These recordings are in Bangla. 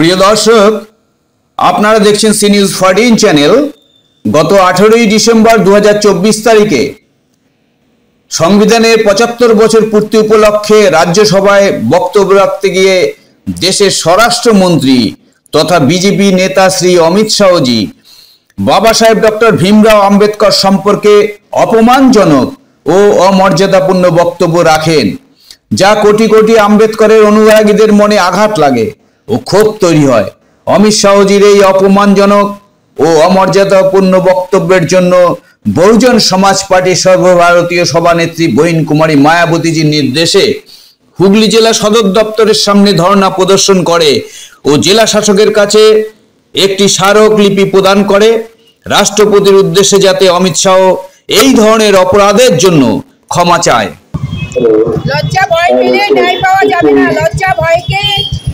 প্রিয় দর্শক, আপনারা দেখছেন সি নিউজ 14 চ্যানেল। গত 18ই ডিসেম্বর 2024 তারিখে সংবিধানের 75 বছর পূর্তি উপলক্ষে রাজ্যসভায় বক্তব্য রাখতে গিয়ে দেশের স্বরাষ্ট্রমন্ত্রী তথা বিজেপি নেতা শ্রী অমিত শাহজি বাবা সাহেব ডক্টর ভীমরাও আম্বেদকর সম্পর্কে অপমানজনক ও অমর্যাদাপূর্ণ বক্তব্য রাখেন, যা কোটি কোটি আম্বেদকরের অনুরাগীদের মনে আঘাত লাগে ও ক্ষোভ তৈরি হয়। অমিত শাহজির এই অপমানজনক ও অমর্যাদাপূর্ণ বক্তব্যের জন্য বহুজন সমাজ পার্টির সর্বভারতীয় সভানেত্রী বহিন কুমারী মায়াবতীজির নির্দেশে হুগলি জেলা সদর দপ্তরের সামনে ধর্ণা প্রদর্শন করে ও জেলা শাসকের কাছে একটি স্মারকলিপি প্রদান করে রাষ্ট্রপতির উদ্দেশ্যে যাতে অমিত শাহ এই ধরনের অপরাধের জন্য ক্ষমা চায়। লজ্জা ভয় পেলে ন্যায় পাওয়া যাবে না। লজ্জা ভয়কে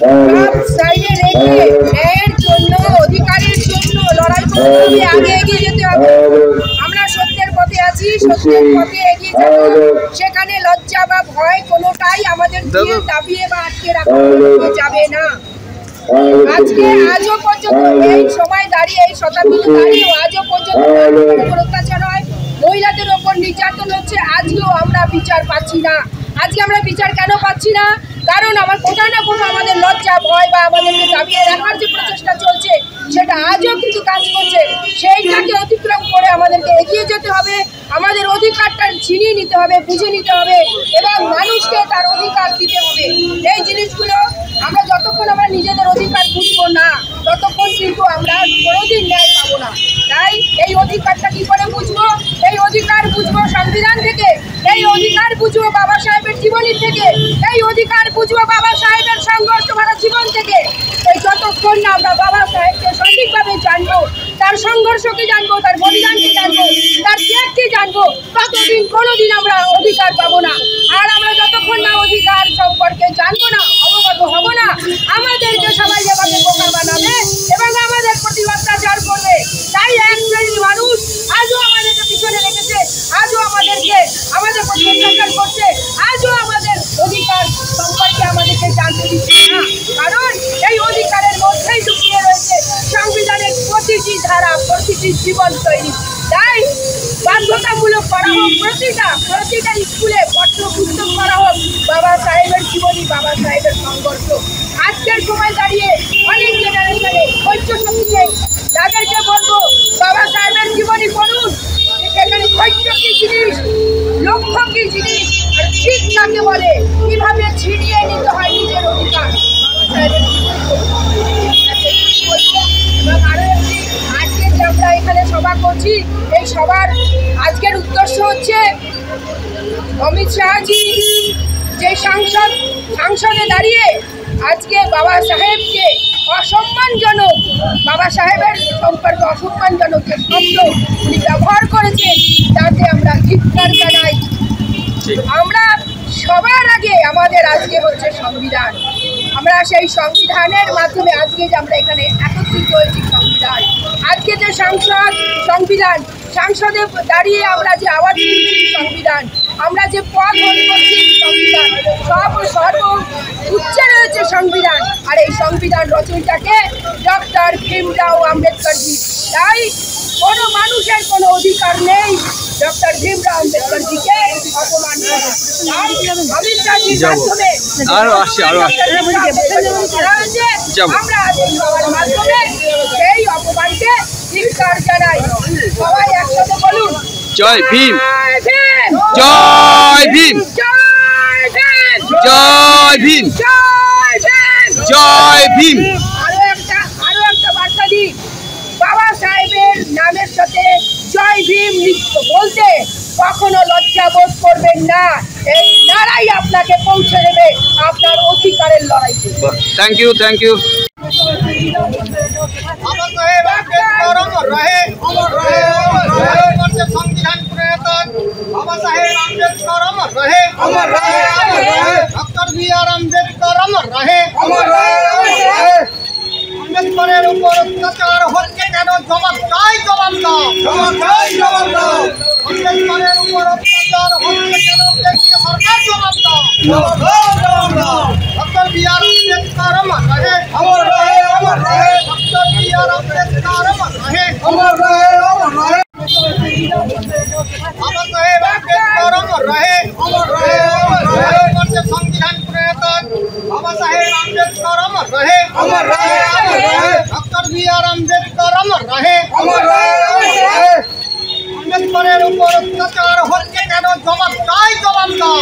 সব সাইডে রেখে ন্যায়ের জন্য, অধিকারের জন্য লড়াই করতে হবে, আগে এগিয়ে যেতে হবে। আমরা সত্যের পথে আছি, সত্যের পথে এগিয়ে যাব। সেখানে লজ্জা বা ভয় কোনোটাই আমাদের দিয়ে দাবিয়ে বা আটকে রাখা যাবে না। আজকে আজও পর্যন্ত এই সময় দাঁড়িয়ে, এই শতাব্দীতে দাঁড়িয়ে আজও পর্যন্ত অত্যাচার হয়, মহিলাদের ওপর নির্যাতন হচ্ছে। আজকেও আমরা বিচার পাচ্ছি না। আজকে আমরা বিচার কেন পাচ্ছি না? কারণ আমার কোথাও না কোথাও আমাদের লজ্জা ভয় বা আমাদেরকে দাবিয়ে রাখার যে প্রচেষ্টা চলছে সেটা আজও কিন্তু কাজ করছে। সেইটাকে অতিক্রম করে আমাদেরকে এগিয়ে যেতে হবে। আমাদের অধিকারটা ছিনিয়ে নিতে হবে, বুঝে নিতে হবে এবং মানুষকে তার অধিকার দিতে হবে। এই জিনিসগুলো আমরা যতক্ষণ আমরা নিজেদের অধিকার বুঝবো না, ততক্ষণ কিন্তু আমরা কোনোদিন ন্যায় পাবো না। তাই এই অধিকারটা কি করে বুঝবো? এই অধিকার বুঝবো সংবিধান থেকে, এই অধিকার বুঝবো বাবা সাহেবের জীবনী থেকে, এই অধিকার বুঝবো বাবা সাহেবের সংঘর্ষ ভরা জীবন থেকে। এই যতক্ষণ না আমরা বাবা সাহেবকে সঠিকভাবে জানবো, তার সংঘর্ষকে জানবো, তার বলিদানকে জানবো, তার ত্যাগকে জানবো, ততদিন কোনোদিন আমরা অধিকার পাবো না। আর আমরা যতক্ষণ না অধিকার সম্পর্কে জানবো না, অবগত হব না, আমাদেরকে সবাই এভাবে বোকা বানাবে এবং আমাদের প্রতি অত্যাচার করবে। তাই এক শ্রেণীর মানুষ আজও আমাদেরকে পিছনে রেখেছে, আজও আমাদের প্রতি অত্যাচার করছে, আজও আমাদের অধিকার সম্পর্কে আমাদেরকে জানতে দিচ্ছে না। কারণ এই অধিকারের মধ্যেই লুকিয়ে রয়েছে সংবিধানের প্রতিটি ধারা, প্রতিটি জীবন তৈরি। তাই বাধ্যতামূলক করা হোক, প্রতিটা স্কুলে পাঠ্যপুস্তক করা হোক বাবা সাহেবের জীবনী, বাবা সাহেবের সংঘর্ষ। আজকের সময় দাঁড়িয়ে অনেক জেনারেশনে ঐক্য শক্তিতে তাদেরকে বলবো বাবা সাহেবের জীবনী পড়ুন। সেখানে ঐক্য কি জিনিস, লক্ষ্য কি জিনিস, আর ঠিক কাকে বলে, কিভাবে ছিনিয়ে নিতে হয় নিজের অধিকার, বাবা সাহেবের এবং আরো একটি, আজকে যে আমরা এখানে সভা করছি, এই সভার আজকের উদ্দেশ্য হচ্ছে অমিত শাহজি যে সংসদে দাঁড়িয়ে আজকে বাবা সাহেবকে অসম্মানজনক, বাবা সাহেবের সম্পর্কে অসম্মানজনক যে শব্দ উনি ব্যবহার করেছেন, তাতে আমরা ধিক্কার জানাই। আমরা সবার আগে আমাদের আজকে হচ্ছে সংবিধান। আমরা সেই সংবিধানের মাধ্যমে আজকে যে আমরা এখানে একত্রিত হয়েছি, সংবিধান আজকে যে সংসদে দাঁড়িয়ে আমরা যে আওয়াজ তুলছি, সংবিধান আমরা যে পদ হোল্ড করছি, সংবিধান সর্ব উচ্চে রয়েছে সংবিধান। আর এই সংবিধান রচয়িতাকে ডক্টর ভীমরাও আম্বেদকরজি। তাই কোনো মানুষের কোনো অধিকার নেই ডক্টর ভীমরাও আম্বেদকরজিকে অপমান করা। অমিত শাহজির মাধ্যমে আমরা এই সবার মাধ্যমে সেই অপমানকে ধিক্কার জানাই। সবাই একসাথে বলুন, জয় ভীম, জয় ভীম, জয় ভীম, জয় ভীম, জয় ভীম, জয় ভীম। আরো একটা বার্তা দিই, বাবা সাহেবের নামের সাথে জয় ভীম বলতে কখনো লজ্জা বোধ করবেন না। এই নারাই আপনাকে পৌঁছে দেবে আপনার অধিকারের লড়াইতে। Thank you, thank you. Baba Saheb Ambedkar অমর রহে, অমর রহে, অমর রহে। সংবিধান প্রণেতা বাবা সাহেব আম্বেদকর অমর রহে, অমর রহে, অমর রহে। ডক্টর বি আর আম্বেদকর অমর রহে, অমর রহে, অমর রহে। আম্বেদকরের উপর অত্যাচার হচ্ছে কেন? জবাব চাই, জবাব দাও, জবাব চাই, জবাব দাও। আম্বেদকরের উপর অত্যাচার হচ্ছে কেন? কেন্দ্রীয় সরকার জবাব দাও, জবাব দাও, জবাব দাও। ডক্টর বি আর আম্বেদকর অমর রহে, অমর রহে। अमर रहे डॉक्टर बी.आर. अम्बेडकर अमर रहे बाबा साहेब अम्बेडकर अमर रहे भारतवर्षের সংবিধান প্রণেতা बाबा साहेब अम्बेडकर अमर रहे डॉक्टर बी.आर. अम्बेडकर अमर रहे अम्बेडकরের উপর অত্যাচার হচ্ছে কেন জবাব চাই জবাব দাও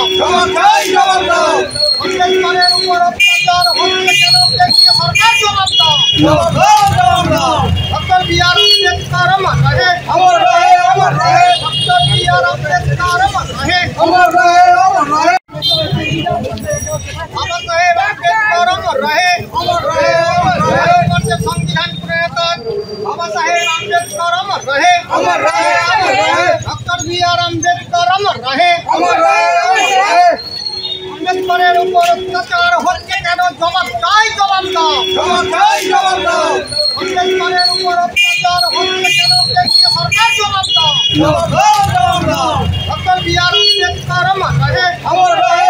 अम्बेडकরের উপর অত্যাচার হচ্ছে কেন কেন্দ্রীয় সরকার জবাব দাও डॉक्टर बी.आर. अम्बेडकर अमर रहे डॉक्टर बी.आर. अम्बेडकर अमर रहे बाबा साहेब अम्बेडकर अमर रहे भारतवर्षের সংবিধান প্রণেতা बाबा साहेब अम्बेडकर अमर रहे डॉक्टर बी.आर. अम्बेडकर अमर रहे अम्बेडकরের উপর অত্যাচার হচ্ছে কেন জবাব চাই জবাব দাও अम्बेडकরের উপর অত্যাচার হচ্ছে কেন কেন্দ্রীয় সরকার জবাব দাও डॉक्टर बी.आर. अम्बेडकर अमर रहे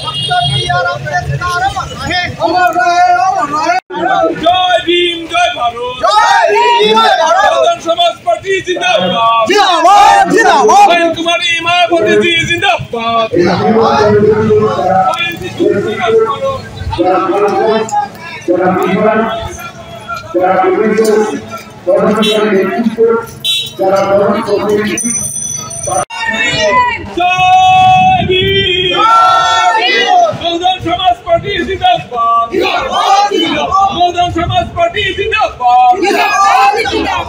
डॉक्टर बी.आर. अम्बेडकर अमर रहे জয় ভীম জয় ভারত बहुजन समाज पार्टी जिंदाबाद बहन कुमारी मायावती जी जिंदाबाद जय भीम बहुजन समाज पार्टी जिंदाबाद बहुजन समाज पार्टी जिंदाबाद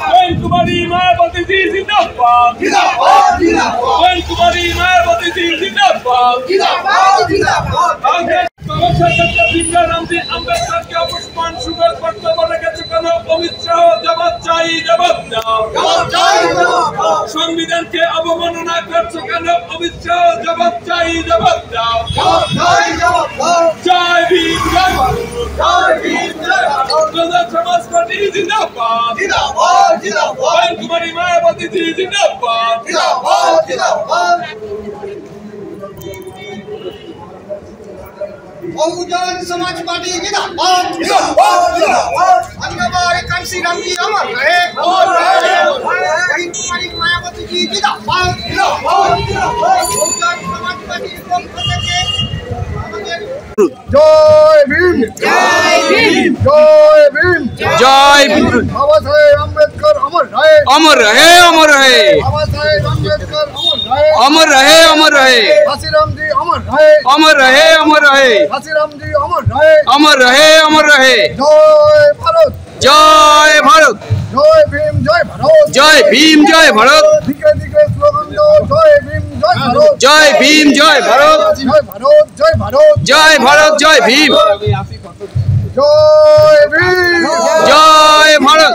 बहन कुमारी मायावती जी जिंदाबाद बहन कुमारी मायावती जी जिंदाबाद बाबा साहेब भीमराव रामजी अम्बेडकर के अपमान सुगर बक्तव्य রেখেছে কেন অমিত শাহ জবাব চাই জবাব দাও সংবিধানকে অবমাননা করছে কেন অমিত শাহ জবাব চাই জবাব দাও জয় ভীম জয় ভারত बहुजन समाज पार्टी जिंदाबाद बहन कुमारी मायावती जी जिंदाबाद बहुजन समाज पार्टी जिंदाबाद अन्नबार कांसी राम जी अमर रहे बहन कुमारी मायावती जी जिंदाबाद बहुजन समाज पार्टी पक्ष থেকে जय भीम जय भीम जय भीम জয় ভীম बाबा साहेब अम्बेडकर अमर रहे অমর রহে অমর রহে बाबा साहेब अम्बेडकर অমর अमर रहे রহে অমর রহে हसीराम जी अमर रहे অমর রহে অমর রহে हसीराम जी अमर रहे অমর রহে অমর রহে जय भारत জয় ভারত जय भीम जय भारत জয় ভীম জয় ভারত दिखे दिखे स्लोगन दो जय भीम जय भारत জয় ভীম জয় ভারত जय भारत जय भारत জয় ভারত জয় ভীম जय भीम জয় ভারত